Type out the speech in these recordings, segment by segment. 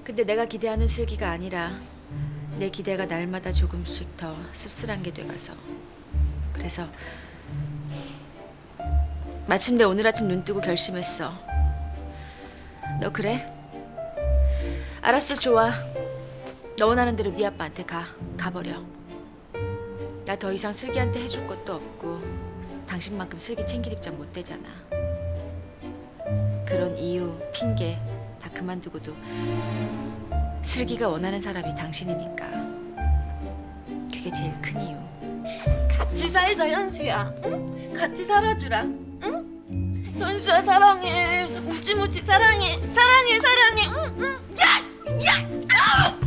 근데 내가 기대하는 슬기가 아니라 내 기대가 날마다 조금씩 더 씁쓸한 게 돼가서. 그래서 마침내 오늘 아침 눈 뜨고 결심했어. 너 그래? 알았어, 좋아. 너 원하는 대로 네 아빠한테 가버려. 나 더 이상 슬기한테 해줄 것도 없고 당신만큼 슬기 챙길 입장 못 되잖아. 그런 이유, 핑계 다 그만두고도 슬기가 원하는 사람이 당신이니까. 그게 제일 큰 이유. 같이 살자, 현수야. 응? 같이 살아주라. 응? 현수야, 사랑해. 무지무지 사랑해. 사랑해, 사랑해. 응, 응. 야! 야!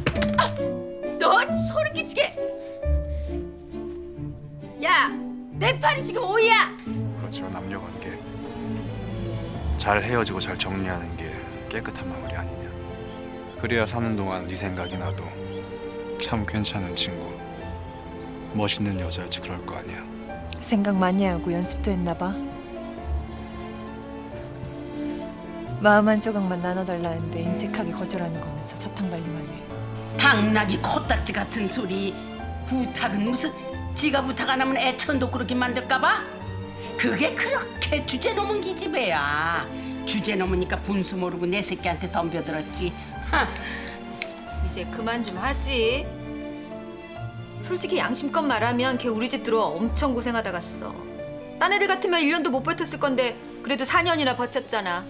너 소리 끼치게. 야, 내 팔이 지금 오이야. 그렇지만 남녀관계 잘 헤어지고 잘 정리하는 게 깨끗한 마무리 아니냐. 그래야 사는 동안 네 생각이 나도 참 괜찮은 친구, 멋있는 여자였지 그럴 거 아니야. 생각 많이 하고 연습도 했나 봐. 마음 한 조각만 나눠달라는데 인색하게 거절하는 거면서 사탕 발리만 해. 당나귀 코딱지 같은 소리. 부탁은 무슨 지가 부탁 안 하면 애천도 그렇게 만들까 봐? 그게 그렇게 주제 넘은 기집애야. 주제 넘으니까 분수 모르고 내 새끼한테 덤벼들었지. 하. 이제 그만 좀 하지. 솔직히 양심껏 말하면 걔 우리 집 들어와 엄청 고생하다 갔어. 딴 애들 같으면 1년도 못 버텼을 건데 그래도 4년이나 버텼잖아.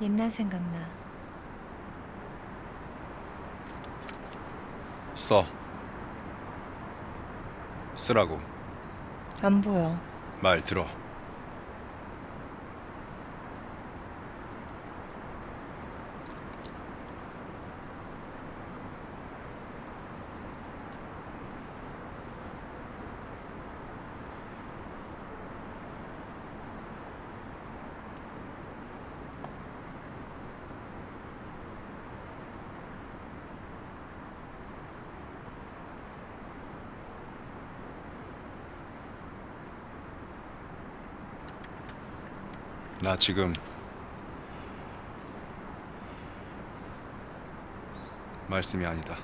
옛날 생각나. 써. 쓰라고. 안 보여. 말 들어. 나 지금 말씀이 아니다.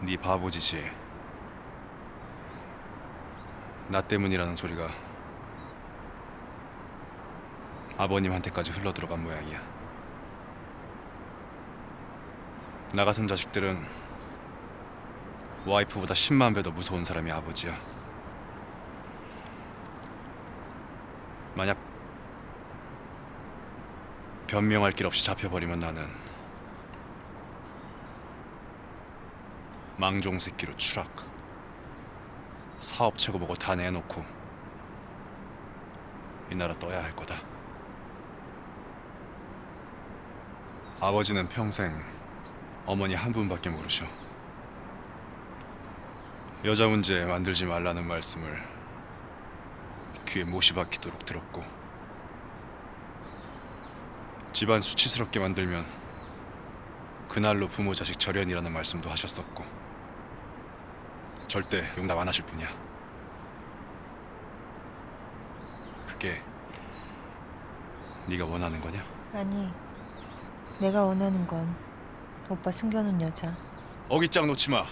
네 바보 짓이 나 때문이라는 소리가 아버님한테까지 흘러들어간 모양이야. 나 같은 자식들은 와이프보다 10만 배 더 무서운 사람이 아버지야. 만약 변명할 길 없이 잡혀버리면 나는 망종 새끼로 추락. 사업 최고 보고 다 내놓고 이 나라 떠야 할 거다. 아버지는 평생 어머니 한 분밖에 모르셔. 여자 문제 만들지 말라는 말씀을 귀에 못이 박히도록 들었고, 집안 수치스럽게 만들면 그날로 부모 자식 절연이라는 말씀도 하셨었고, 절대 용납 안 하실 분이야. 그게 네가 원하는 거냐? 아니, 내가 원하는 건 오빠 숨겨놓은 여자. 어깃장 놓지 마.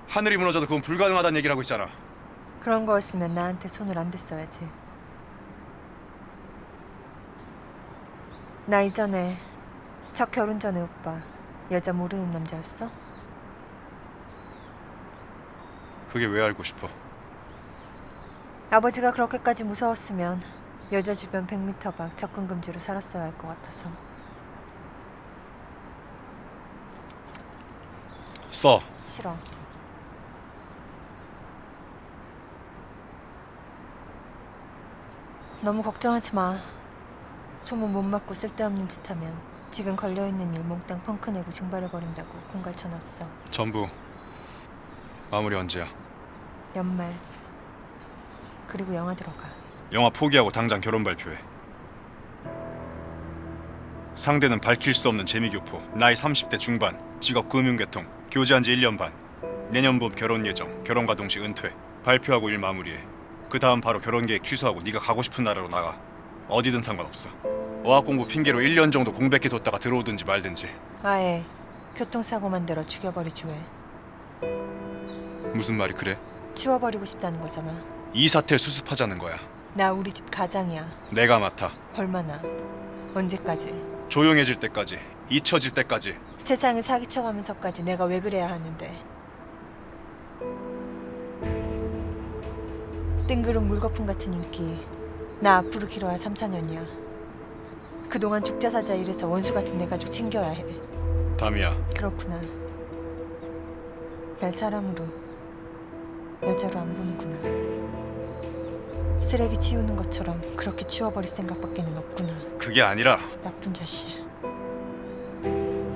하늘이 무너져도 그건 불가능하다는 얘기를 하고 있잖아. 그런 거였으면 나한테 손을 안 댔어야지. 나 이전에 첫 결혼 전에 오빠 여자 모르는 남자였어? 그게 왜 알고 싶어? 아버지가 그렇게까지 무서웠으면 여자 주변 100m 밖 접근 금지로 살았어야 할 것 같아서. 써. 싫어. 너무 걱정하지 마. 소문 못 맞고 쓸데없는 짓 하면 지금 걸려있는 일 몽땅 펑크 내고 징발해버린다고 공갈 쳐놨어. 전부 마무리 언제야? 연말. 그리고 영화 들어가. 영화 포기하고 당장 결혼 발표해. 상대는 밝힐 수 없는 재미교포. 나이 30대 중반. 직업 금융계통. 교제한 지 1년 반. 내년 봄 결혼 예정. 결혼과 동시 은퇴. 발표하고 일 마무리해. 그 다음 바로 결혼 계획 취소하고 네가 가고 싶은 나라로 나가. 어디든 상관없어. 어학 공부 핑계로 1년 정도 공백해뒀다가 들어오든지 말든지. 아예 교통사고 만들어 죽여버리지 왜. 무슨 말이 그래? 치워버리고 싶다는 거잖아. 이 사태를 수습하자는 거야. 나 우리 집 가장이야. 내가 맡아. 얼마나? 언제까지? 조용해질 때까지. 잊혀질 때까지. 세상을 사기쳐가면서까지 내가 왜 그래야 하는데. 뜬구름 물거품 같은 인기. 나 앞으로 길어야 3, 4년이야. 그동안 죽자사자 일해서 원수 같은 내 가족 챙겨야 해. 담이야. 그렇구나. 날 사람으로, 여자로 안 보는구나. 쓰레기 치우는 것처럼 그렇게 치워버릴 생각밖에는 없구나. 그게 아니라 나쁜 자식.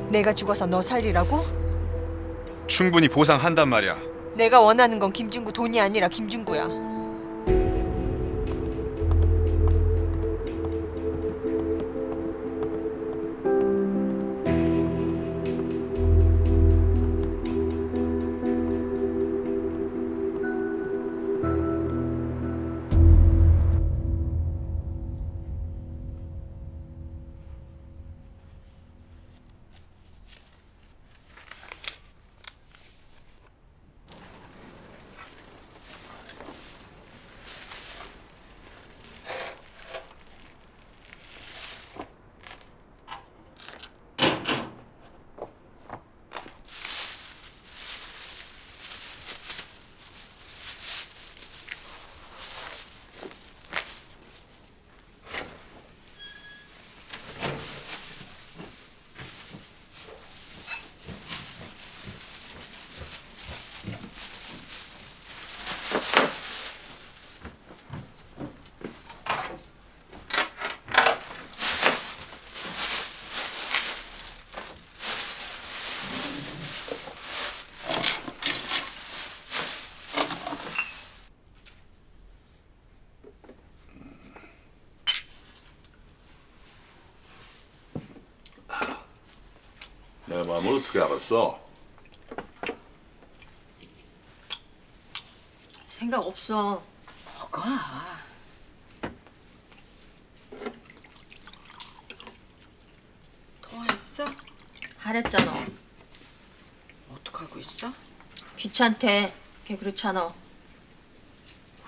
내가 죽어서 너 살리라고? 충분히 보상한단 말이야. 내가 원하는 건 김중구 돈이 아니라 김중구야. 내 마음을 어떻게 알았어? 생각 없어. 먹어. 통화했어? 하랬잖아. 어떡하고 있어? 귀찮대. 걔 그렇잖아.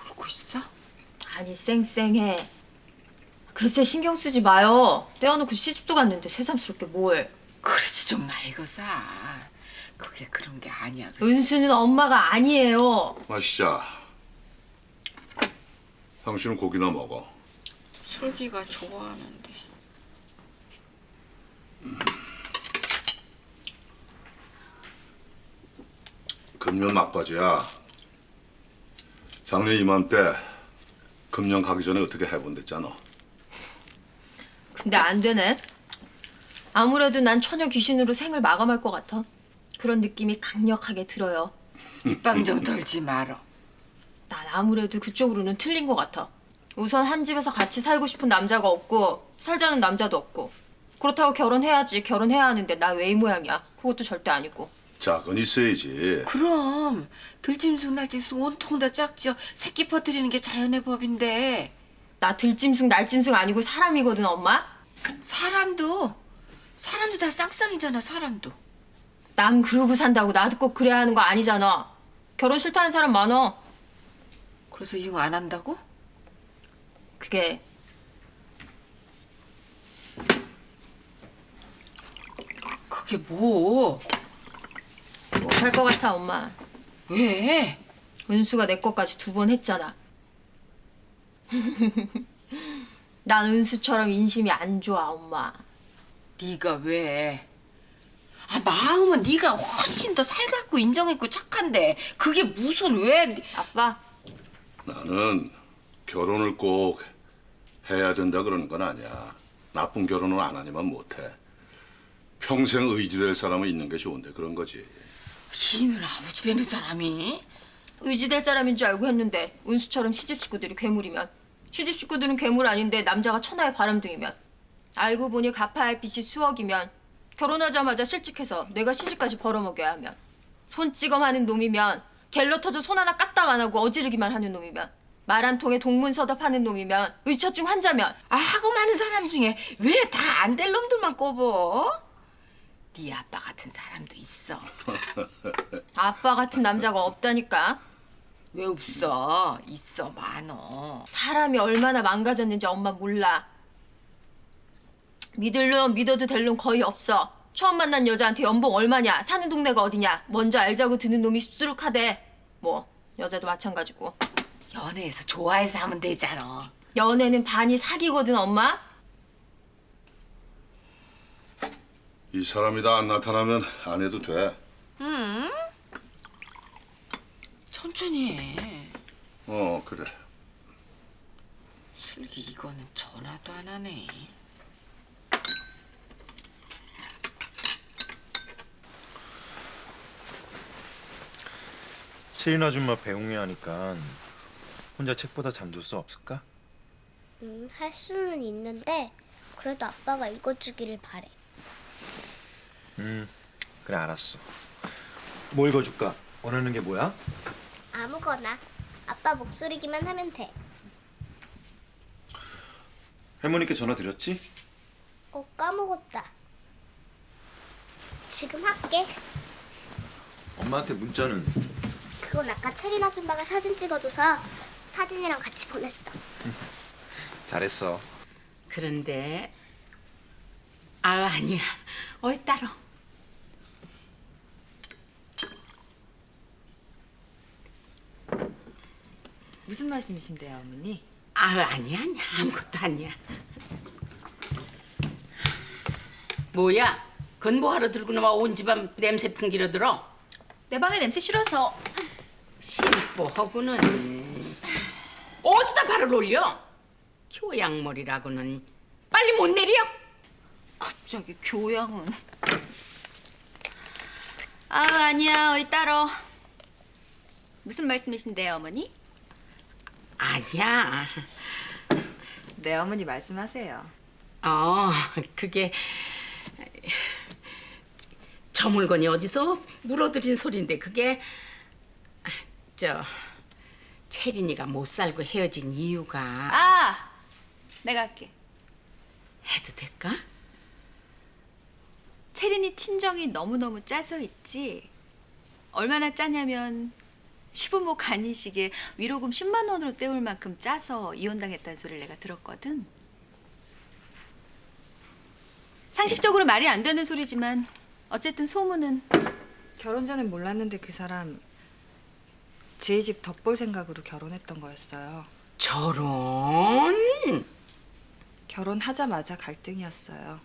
울고 있어? 아니 쌩쌩해. 글쎄 신경 쓰지 마요. 떼어놓고 시집도 갔는데 새삼스럽게 뭘. 그러지 좀 마 이거사. 그게 그런 게 아니야. 은수는 엄마가 아니에요. 마시자. 당신은 고기나 먹어. 술기가 좋아하는데. 금년 막바지야. 작년 이맘때 금년 가기 전에 어떻게 해본댔잖아. 근데 안 되네. 아무래도 난 처녀 귀신으로 생을 마감할 것 같아. 그런 느낌이 강력하게 들어요. 빵정 떨지 말어. 난 아무래도 그쪽으로는 틀린 것 같아. 우선 한 집에서 같이 살고 싶은 남자가 없고 살자는 남자도 없고 그렇다고 결혼해야지. 결혼해야 하는데 나 왜 이 모양이야. 그것도 절대 아니고. 짝은 있어야지. 그럼 들짐승 날짐승 온통 다 짝지어 새끼 퍼뜨리는 게 자연의 법인데. 나 들짐승 날짐승 아니고 사람이거든 엄마. 사람도 다 쌍쌍이잖아. 사람도. 남 그러고 산다고 나도 꼭 그래야 하는 거 아니잖아. 결혼 싫다는 사람 많아. 그래서 이거 안 한다고? 그게 그게 뭐? 못할 것 같아 엄마. 왜? 은수가 내 것까지 2번 했잖아. 난 은수처럼 인심이 안 좋아 엄마. 네가 왜? 아 마음은 네가 훨씬 더 살갑고 인정있고 착한데 그게 무슨 왜? 아빠 나는 결혼을 꼭 해야 된다 그러는 건 아니야. 나쁜 결혼은 안 하니만 못해. 평생 의지될 사람은 있는 게 좋은데 그런 거지. 지인은 아버지 되는 사람이? 의지될 사람인 줄 알고 했는데 은수처럼 시집 식구들이 괴물이면 시집 식구들은 괴물 아닌데 남자가 천하의 바람둥이면 알고 보니 갚아야 할 빚이 수억이면 결혼하자마자 실직해서 내가 시집까지 벌어먹여야 하면 손찌검하는 놈이면 갤러 터져 손 하나 까딱 안 하고 어지르기만 하는 놈이면 말 한 통에 동문서답하는 놈이면 의처증 환자면 하고 많은 사람 중에 왜 다 안 될 놈들만 꼽어? 네 아빠 같은 사람도 있어. 아빠 같은 남자가 없다니까. 왜 없어? 있어, 많어. 사람이 얼마나 망가졌는지 엄마 몰라. 믿을 놈 믿어도 될 놈 거의 없어. 처음 만난 여자한테 연봉 얼마냐, 사는 동네가 어디냐 먼저 알자고 드는 놈이 수두룩하대. 뭐 여자도 마찬가지고. 연애해서 좋아해서 하면 되잖아. 연애는 반이 사기거든 엄마. 이 사람이 다 안 나타나면 안 해도 돼. 천천히 해. 그래. 슬기 이거는 전화도 안 하네. 채린 아줌마 배웅이 하니까 혼자 책보다 잠들 수 없을까? 할 수는 있는데 그래도 아빠가 읽어주기를 바래. 그래 알았어. 뭐 읽어줄까? 원하는 게 뭐야? 아무거나 아빠 목소리기만 하면 돼. 할머니께 전화 드렸지? 까먹었다. 지금 할게. 엄마한테 문자는? 그건 아까 체린 아줌마가 사진 찍어줘서 사진이랑 같이 보냈어. 잘했어. 그런데 아니야. 어이 따로. 무슨 말씀이신데요, 어머니? 아니야 아무것도 아니야. 뭐야? 그건 뭐하러 들고 나와 온 집안 냄새 풍기러 들어? 내 방에 냄새 싫어서. 심보하고는 어디다 발을 올려? 교양머리라고는 빨리 못 내려? 갑자기 교양은. 아니야 어이 따로. 무슨 말씀이신데요 어머니? 아니야. 네, 어머니 말씀하세요. 그게 저 물건이 어디서 물어들인 소린데 그게 채린이가 못 살고 헤어진 이유가 내가 할게. 해도 될까? 채린이 친정이 너무너무 짜서 있지. 얼마나 짜냐면 시부모 간이식에 위로금 10만 원으로 때울 만큼 짜서 이혼당했다는 소리를 내가 들었거든. 상식적으로 말이 안 되는 소리지만 어쨌든 소문은. 결혼 전엔 몰랐는데 그 사람 제 집 덕볼 생각으로 결혼했던 거였어요. 저런. 결혼하자마자 갈등이었어요.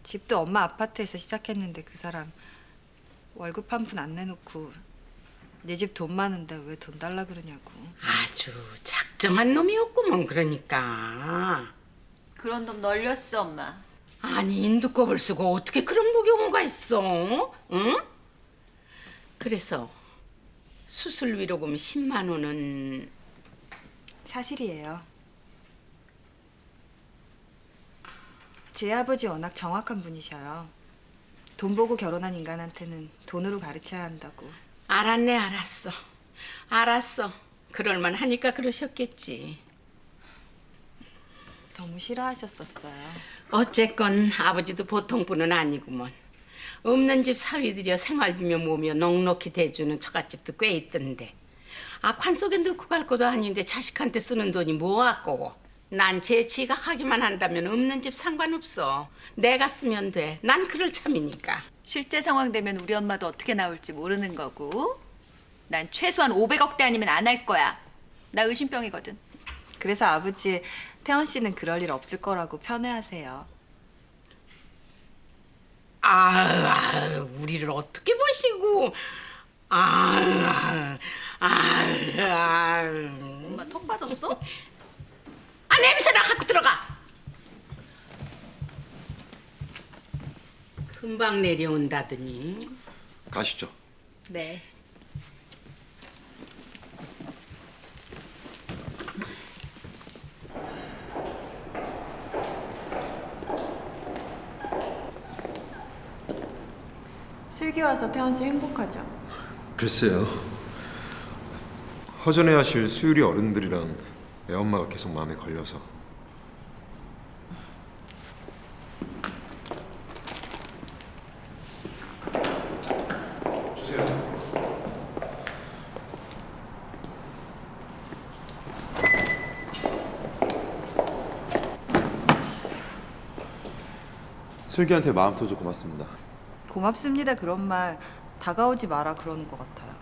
집도 엄마 아파트에서 시작했는데 그 사람 월급 한 푼 안 내놓고 내 집 돈 많은데 왜 돈 달라 그러냐고. 아주 작정한 놈이었구먼. 그러니까. 그런 놈 널렸어 엄마. 아니 인두껍을 쓰고 어떻게 그런 무경우가 있어? 응? 그래서 수술 위로금 10만 원은 사실이에요. 제 아버지 워낙 정확한 분이셔요. 돈 보고 결혼한 인간한테는 돈으로 가르쳐야 한다고. 알았네. 알았어. 그럴만 하니까 그러셨겠지. 너무 싫어하셨었어요. 어쨌건 아버지도 보통 분은 아니구먼. 없는 집 사위들여 생활비며 뭐며 넉넉히 대주는 처갓집도 꽤 있던데. 관 속에 넣고 갈 것도 아닌데 자식한테 쓰는 돈이 뭐 아까워. 난 제 지각하기만 한다면 없는 집 상관없어. 내가 쓰면 돼. 난 그럴 참이니까. 실제 상황 되면 우리 엄마도 어떻게 나올지 모르는 거고. 난 최소한 500억대 아니면 안 할 거야. 나 의심병이거든. 그래서 아버지 태원 씨는 그럴 일 없을 거라고 편애하세요. 우리를 어떻게 보시고. 엄마 톡 빠졌어? 냄새나 갖고 들어가. 금방 내려온다더니. 가시죠. 네. 슬기 와서 태원 씨 행복하죠? 글쎄요. 허전해 하실 수유리 어른들이랑 애엄마가 계속 마음에 걸려서. 주세요. 슬기한테 마음 써줘 고맙습니다. 고맙습니다 그런 말 다가오지 마라 그러는 것 같아요.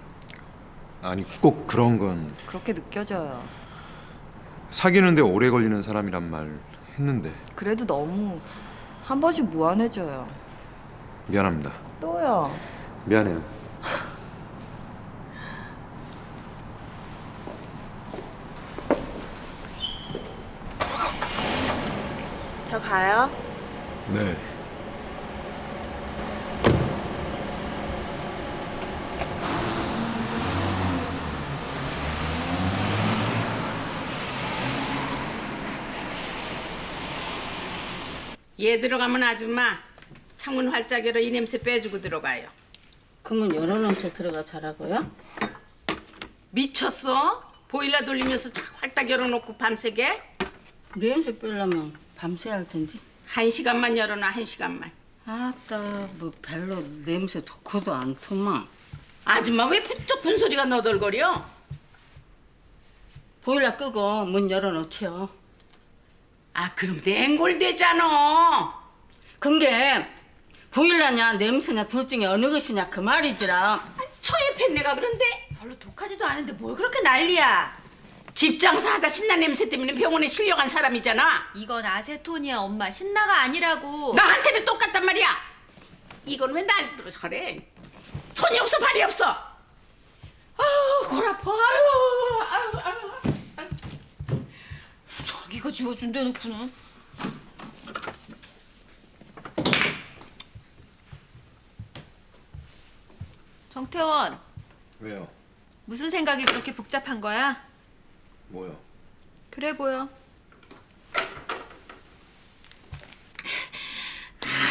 아니 꼭 그런 건 그렇게 느껴져요. 사귀는데 오래 걸리는 사람이란 말 했는데 그래도 너무 한 번씩 무안해져요. 미안합니다. 또요. 미안해요. 저 가요. 네. 얘 들어가면 아줌마 창문 활짝 열어 이 냄새 빼주고 들어가요. 그러면 열어놓고 들어가 자라고요? 미쳤어? 보일러 돌리면서 창 활짝 열어놓고 밤새게? 냄새 빼려면 밤새야 할 텐데. 1시간만 열어놔 1시간만. 아따 뭐 별로 냄새 좋고도 않더만. 아줌마 왜 부쩍 분소리가 너덜거려? 보일러 끄고 문 열어놓지요. 아 그럼 냉골되잖아. 근게 보일러냐 냄새냐 둘 중에 어느 것이냐 그 말이지라. 처에 팬 내가 그런데 별로 독하지도 않은데 뭘 그렇게 난리야? 집 장사하다 신나 냄새 때문에 병원에 실려간 사람이잖아. 이건 아세톤이야 엄마. 신나가 아니라고. 나한테는 똑같단 말이야. 이건 왜 날 들어서 그래? 손이 없어 발이 없어. 아우 골 아파. 아유. 자기가 지워준대 놓고는. 정태원, 왜요? 무슨 생각이 그렇게 복잡한 거야? 뭐요? 그래 보여.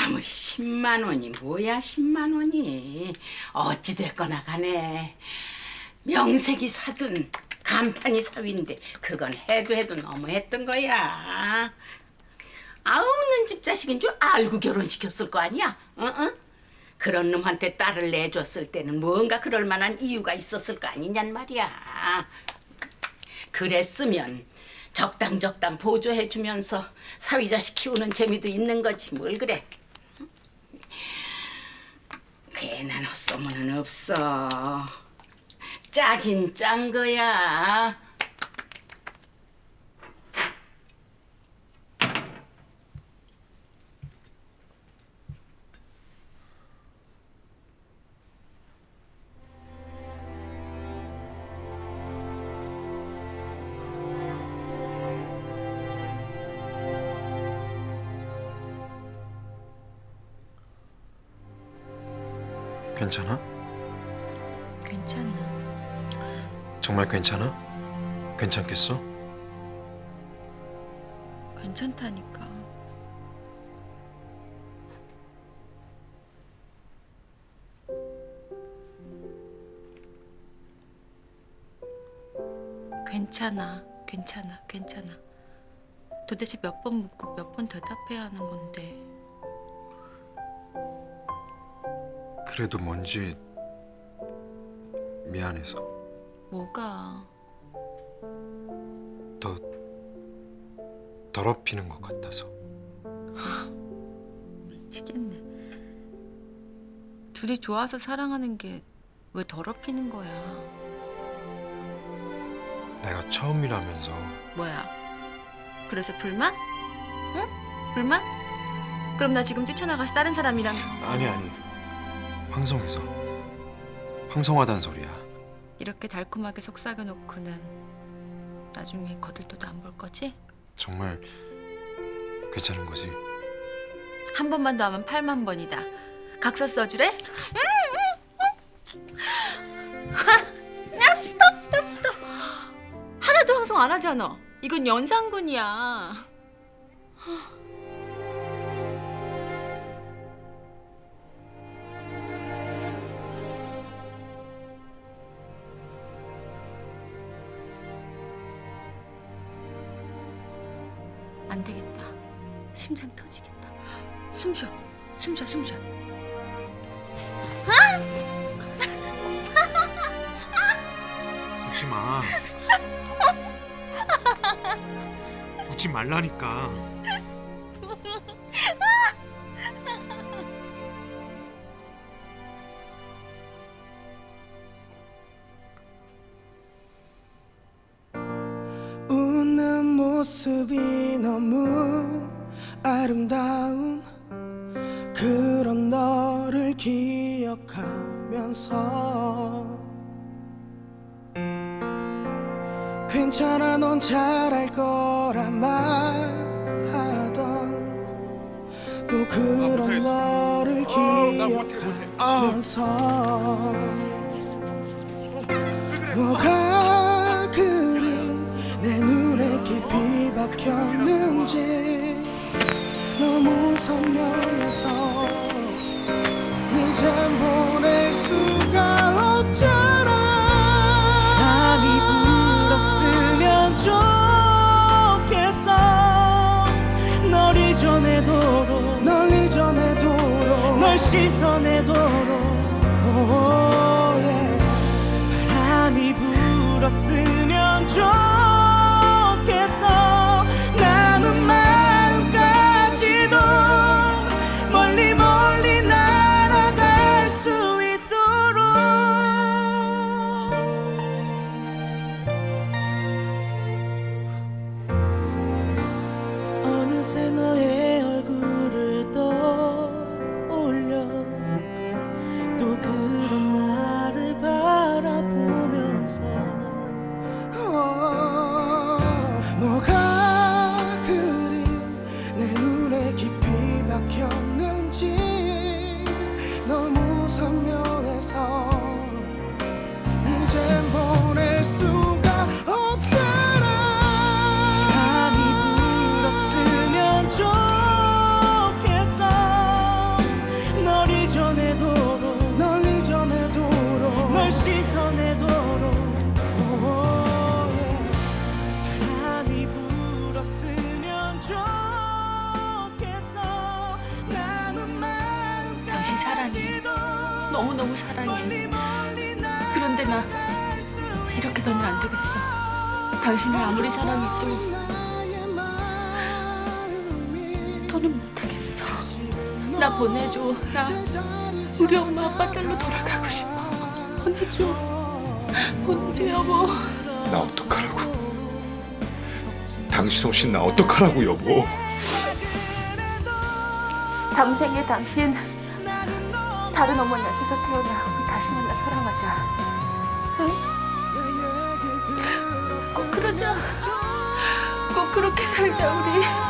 아무리 10만 원이 뭐야 10만 원이. 어찌 됐거나 간에 명색이 사돈 간판이 사위인데 그건 해도 너무했던 거야. 아 없는 집 자식인 줄 알고 결혼시켰을 거 아니야? 응? 그런 놈한테 딸을 내줬을 때는 뭔가 그럴 만한 이유가 있었을 거 아니냔 말이야. 그랬으면 적당 보조해주면서 사위 자식 키우는 재미도 있는 거지 뭘 그래. 괜한 헛소문은 없어. 짜긴 짠 거야. 괜찮아? 괜찮아. 정말 괜찮아? 괜찮겠어? 괜찮다니까. 괜찮아. 도대체 몇 번 묻고 몇 번 대답해야 하는 건데. 그래도 뭔지 미안해서. 뭐가? 더 더럽히는 것 같아서. 미치겠네. 둘이 좋아서 사랑하는 게 왜 더럽히는 거야? 내가 처음이라면서. 뭐야? 그래서 불만? 응? 불만? 그럼 나 지금 뛰쳐나가서 다른 사람이랑. 아니. 황성해서. 황성하단 소리야. 이렇게 달콤하게 속삭여 놓고는 나중에 거들떠도 안 볼 거지? 정말 괜찮은 거지? 한 번만 더 하면 8만 번이다. 각서 써주래? 야, 스톱. 하나도 황송 안 하잖아. 이건 연상군이야. 안 되겠다. 심장 터지겠다. 숨 쉬어. 숨 쉬어. 숨 쉬어. 웃지 마. 웃지 말라니까. 웃는 모습이 너무 아름다운 그런 너를 기억하면서 괜찮아 넌 잘할 거란 말하던 또 그런 너를 기억하면서 뭐가 그리 내 눈에 깊이 박혔는지 너무 선명해서 이젠 보낼 수가 없잖아. 밤이 불었으면 좋겠어. 널 이전에도록 널 이전에도록 널 씻어내도록 바람이 불었으면 좋겠어. 남은 마음까지도 멀리 멀리 날아갈 수 있도록. 어느새 너의 얼굴을 떠올려 또 그런 나를 바라보면서 뭐가 그리 내 눈에 깊이 박혔는지 너무 선명해서 이젠 보낼 수가 없잖아. 밤이 불었으면 좋겠어. 널 이전에도록 널 이전에도록 널 씻어내도록 바람이 불었으면 좋겠어. 남은 마음까지도 당신 사랑해. 너무너무 사랑해. 그런데 나 이렇게 더는 안 되겠어. 당신을 아무리 사랑해도 더는 못하겠어. 나 보내줘. 나 우리 엄마 아빠 딸로 돌아가고 싶어. 보내줘. 보내줘 여보. 나 어떡하라고? 당신 없이 나 어떡하라고 여보? 다음 생에 당신 다른 어머니한테서 태어나 우리 다시 만나 사랑하자. 응? 꼭 그러자. 꼭 그렇게 살자 우리.